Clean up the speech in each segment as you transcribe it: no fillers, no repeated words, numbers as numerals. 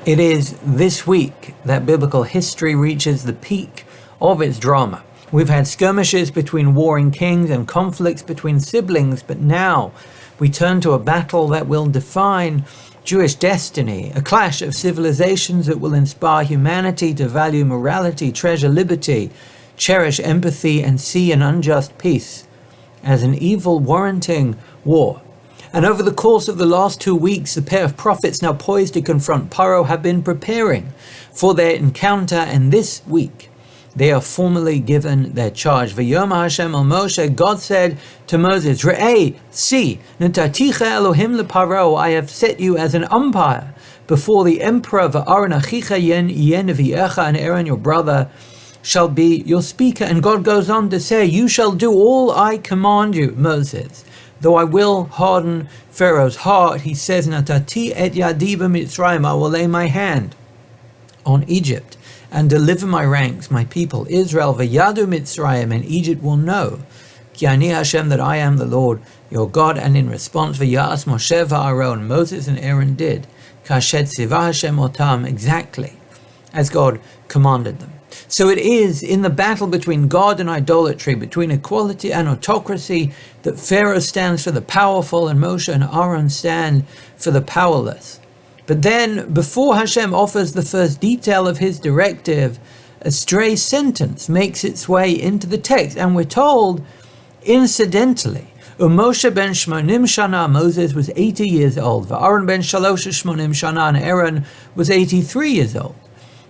It is this week that biblical history reaches the peak of its drama. We've had skirmishes between warring kings and conflicts between siblings, but now we turn to a battle that will define Jewish destiny, a clash of civilizations that will inspire humanity to value morality, treasure liberty, cherish empathy, and see an unjust peace as an evil warranting war. And over the course of the last 2 weeks, the pair of prophets now poised to confront Paro have been preparing for their encounter, and this week they are formally given their charge. V'yoma Hashem el Moshe, God said to Moses, Re'eh, see, netaticha Elohim leParo, I have set you as an umpire before the emperor. V'Aaron achicha yen nevi'echa, and Aaron your brother shall be your speaker. And God goes on to say, you shall do all I command you, Moses. Though I will harden Pharaoh's heart, he says, Natati et yadi b'Mitzrayim, I will lay my hand on Egypt and deliver my ranks, my people, Israel, v'yadu Mitzrayim, and Egypt will know, ki ani Hashem, that I am the Lord, your God. And in response, v'ya'as Moshe v'Aaron, Moses and Aaron did, kashet tzivah Hashem otam, exactly as God commanded them. So it is in the battle between God and idolatry, between equality and autocracy, that Pharaoh stands for the powerful and Moshe and Aaron stand for the powerless. But then, before Hashem offers the first detail of his directive, a stray sentence makes its way into the text, and we're told, incidentally, Moshe ben Shmonim Shana, Moses was 80 years old, Aaron ben Shalosh Shmonim Shana, and Aaron was 83 years old.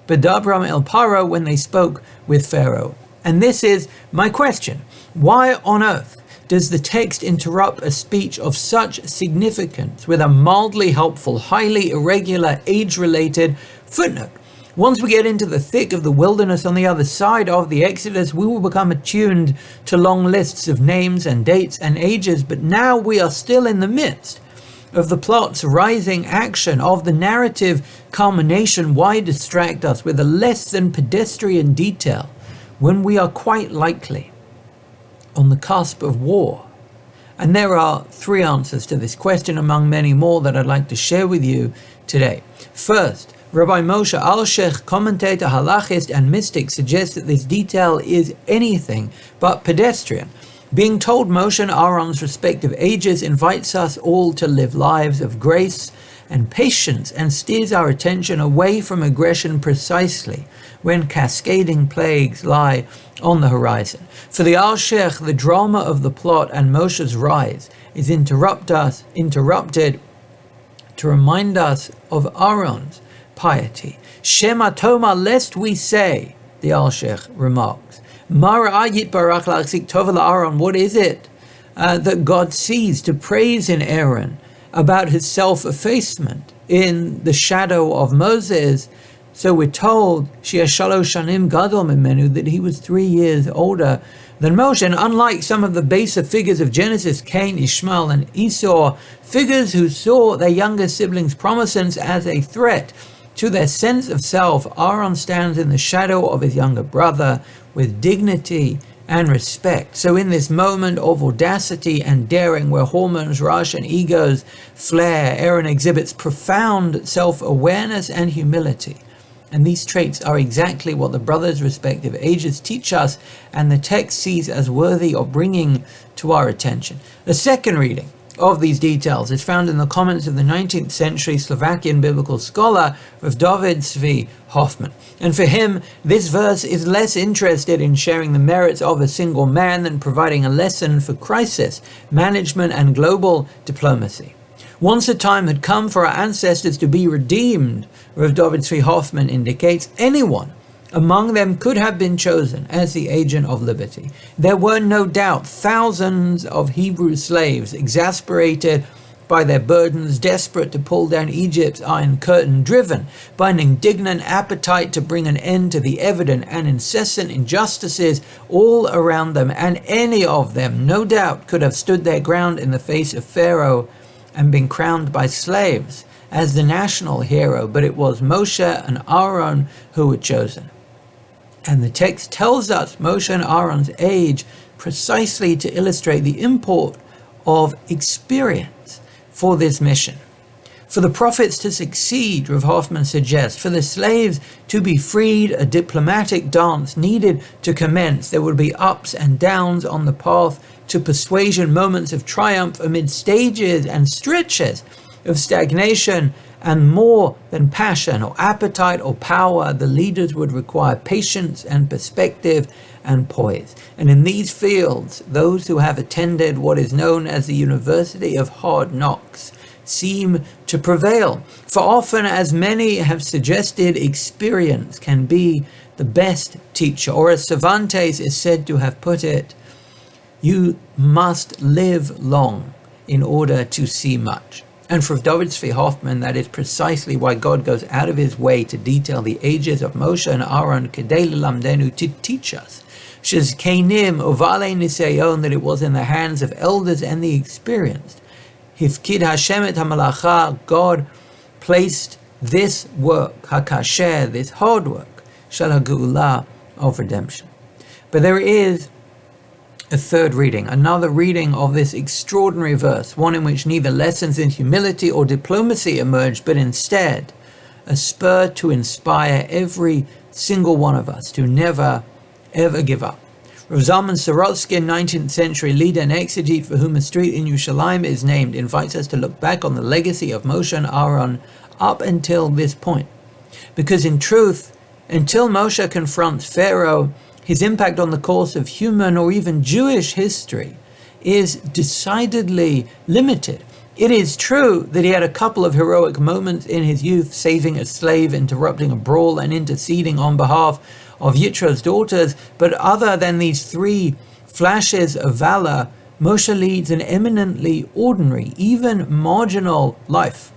B'dabram el Paro, when they spoke with Pharaoh. And this is my question. Why on earth does the text interrupt a speech of such significance with a mildly helpful, highly irregular, age-related footnote? Once we get into the thick of the wilderness on the other side of the Exodus, we will become attuned to long lists of names and dates and ages, but now we are still in the midst of the plot's rising action, of the narrative culmination. Why distract us with a less than pedestrian detail when we are quite likely on the cusp of war? And there are 3 answers to this question among many more that I'd like to share with you today. First, Rabbi Moshe Alshech, commentator, halachist, and mystic, suggests that this detail is anything but pedestrian. Being told Moshe and Aaron's respective ages invites us all to live lives of grace and patience, and steers our attention away from aggression precisely when cascading plagues lie on the horizon. For the Alshech, the drama of the plot and Moshe's rise is interrupted to remind us of Aaron's piety. Shema Toma, lest we say, the Alshech remarks, what is it that God sees to praise in Aaron about his self-effacement in the shadow of Moses? So we're told that he was 3 years older than Moshe. And unlike some of the baser figures of Genesis, Cain, Ishmael, and Esau, figures who saw their younger siblings' promisance as a threat to their sense of self, Aaron stands in the shadow of his younger brother with dignity and respect. So in this moment of audacity and daring, where hormones rush and egos flare, Aaron exhibits profound self-awareness and humility. And these traits are exactly what the brothers' respective ages teach us, and the text sees as worthy of bringing to our attention. The second reading of these details is found in the comments of the 19th century Slovakian biblical scholar of David Zvi Hoffman. And for him, this verse is less interested in sharing the merits of a single man than providing a lesson for crisis management and global diplomacy. Once a time had come for our ancestors to be redeemed, Rav David Zvi Hoffman indicates, anyone among them could have been chosen as the agent of liberty. There were no doubt thousands of Hebrew slaves, exasperated by their burdens, desperate to pull down Egypt's iron curtain, driven by an indignant appetite to bring an end to the evident and incessant injustices all around them, and any of them, no doubt, could have stood their ground in the face of Pharaoh and been crowned by slaves as the national hero. But it was Moshe and Aaron who were chosen. And the text tells us Moshe and Aaron's age precisely to illustrate the import of experience for this mission. For the prophets to succeed, Rav Hoffman suggests, for the slaves to be freed, a diplomatic dance needed to commence. There would be ups and downs on the path to persuasion, moments of triumph amid stages and stretches of stagnation, and more than passion or appetite or power, the leaders would require patience and perspective and poise. And in these fields, those who have attended what is known as the University of Hard Knocks seem to prevail. For often, as many have suggested, experience can be the best teacher. Or as Cervantes is said to have put it, you must live long in order to see much. And for David Zvi Hoffman, that is precisely why God goes out of his way to detail the ages of Moshe and Aaron kedei lelamdenu, to teach us shezkenim uvale nisayon, that it was in the hands of elders and the experienced. Hifkid Hashem et hamalacha, God placed this work, hakasher, this hard work, shel hageulah, of redemption. But there is a third reading, another reading of this extraordinary verse, one in which neither lessons in humility or diplomacy emerge, but instead a spur to inspire every single one of us to never, ever give up. Rav Zalman Sorotsky, 19th century leader and exegete for whom a street in Yerushalayim is named, invites us to look back on the legacy of Moshe and Aaron up until this point. Because in truth, until Moshe confronts Pharaoh, his impact on the course of human or even Jewish history is decidedly limited. It is true that he had a couple of heroic moments in his youth, saving a slave, interrupting a brawl, and interceding on behalf of Yitro's daughters, but other than these three flashes of valor, Moshe leads an eminently ordinary, even marginal life.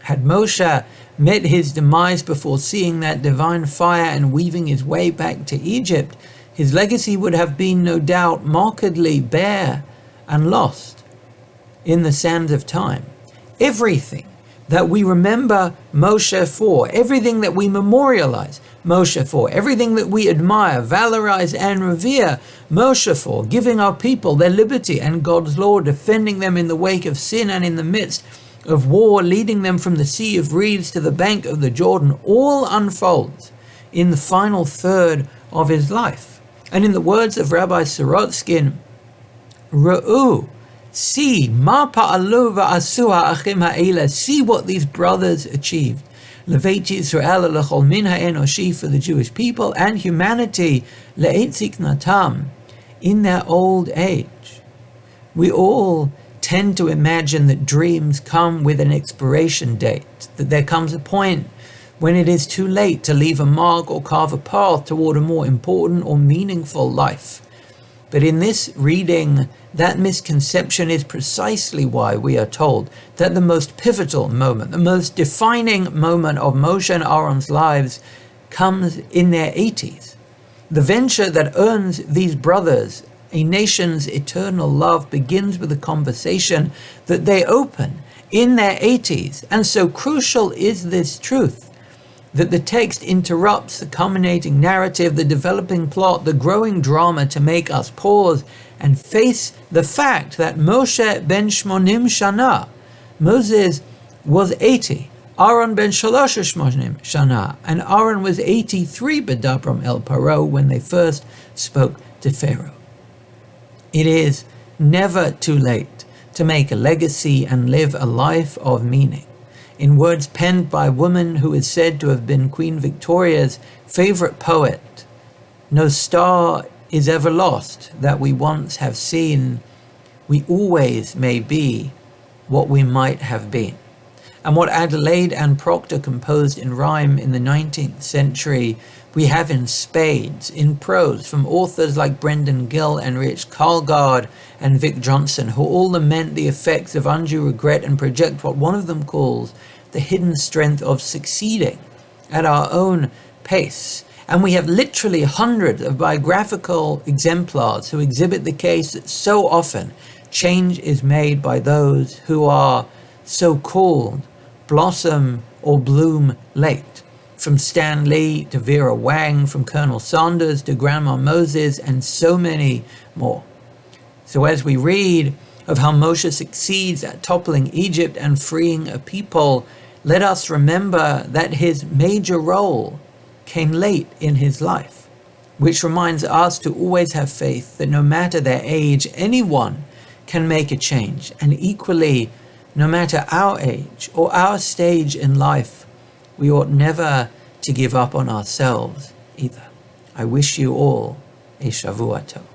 Had Moshe met his demise before seeing that divine fire and weaving his way back to Egypt, his legacy would have been no doubt markedly bare and lost in the sands of time. Everything that we remember Moshe for, everything that we memorialize Moshe for, everything that we admire, valorize, and revere Moshe for, giving our people their liberty and God's law, defending them in the wake of sin and in the midst of war, leading them from the Sea of Reeds to the bank of the Jordan, all unfolds in the final third of his life. And in the words of Rabbi Sorotsky, Ra'u, see, ma pa'alu va'asu ha'achim ha'ela, see what these brothers achieved. Leveit Yisrael lechol min ha'enoshi, for the Jewish people and humanity, le'et ziknatam, in their old age. We all tend to imagine that dreams come with an expiration date, that there comes a point when it is too late to leave a mark or carve a path toward a more important or meaningful life. But in this reading, that misconception is precisely why we are told that the most pivotal moment, the most defining moment of Moshe and Aaron's lives comes in their 80s. The venture that earns these brothers a nation's eternal love begins with a conversation that they open in their 80s. And so crucial is this truth that the text interrupts the culminating narrative, the developing plot, the growing drama to make us pause and face the fact that Moshe ben Shmonim Shana, Moses was 80, Aaron ben Shalosh Shmonim Shana, and Aaron was 83 B'dabram el Paro when they first spoke to Pharaoh. It is never too late to make a legacy and live a life of meaning. In words penned by a woman who is said to have been Queen Victoria's favorite poet, no star is ever lost that we once have seen. We always may be what we might have been. And what Adelaide and Proctor composed in rhyme in the 19th century, we have in spades, in prose, from authors like Brendan Gill and Rich Karlgaard and Vic Johnson, who all lament the effects of undue regret and project what one of them calls the hidden strength of succeeding at our own pace. And we have literally hundreds of biographical exemplars who exhibit the case that so often change is made by those who are so-called blossom or bloom late. From Stan Lee to Vera Wang, from Colonel Sanders to Grandma Moses, and so many more. So as we read of how Moshe succeeds at toppling Egypt and freeing a people, let us remember that his major role came late in his life, which reminds us to always have faith that no matter their age, anyone can make a change. And equally, no matter our age or our stage in life, we ought never to give up on ourselves either. I wish you all a Shavua Tov.